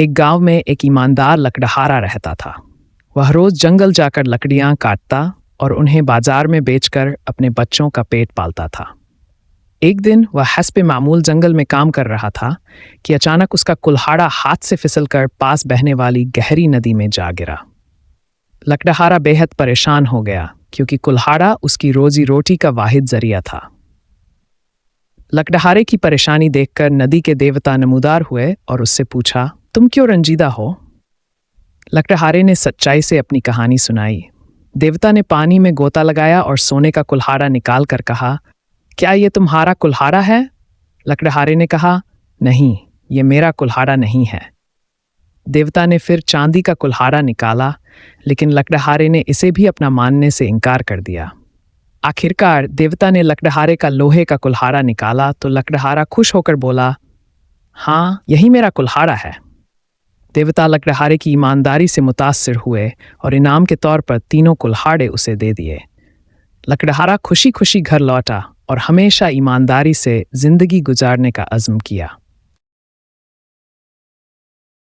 एक गांव में एक ईमानदार लकड़हारा रहता था। वह रोज जंगल जाकर लकड़ियां काटता और उन्हें बाजार में बेचकर अपने बच्चों का पेट पालता था। एक दिन वह हस्बे मामूल जंगल में काम कर रहा था कि अचानक उसका कुल्हाड़ा हाथ से फिसलकर पास बहने वाली गहरी नदी में जा गिरा। लकड़हारा बेहद परेशान हो गया क्योंकि कुल्हाड़ा उसकी रोजी रोटी का वाहिद जरिया था। लकड़हारे की परेशानी देखकर नदी के देवता नमूदार हुए और उससे पूछा, तुम क्यों रंजीदा हो? लकड़हारे ने सच्चाई से अपनी कहानी सुनाई। देवता ने पानी में गोता लगाया और सोने का कुल्हाड़ा निकाल कर कहा, क्या ये तुम्हारा कुल्हाड़ा है? लकड़हारे ने कहा, नहीं, ये मेरा कुल्हाड़ा नहीं है। देवता ने फिर चांदी का कुल्हाड़ा निकाला, लेकिन लकड़हारे ने इसे भी अपना मानने से इनकार कर दिया। आखिरकार देवता ने लकड़हारे का लोहे का कुल्हाड़ा निकाला तो लकड़हारा खुश होकर बोला, हाँ, यही मेरा कुल्हाड़ा है। देवता लकड़हारे की ईमानदारी से मुतासिर हुए और इनाम के तौर पर 3 कुल्हाड़े उसे दे दिए। लकड़हारा खुशी खुशी घर लौटा और हमेशा ईमानदारी से जिंदगी गुजारने का अज़्म किया।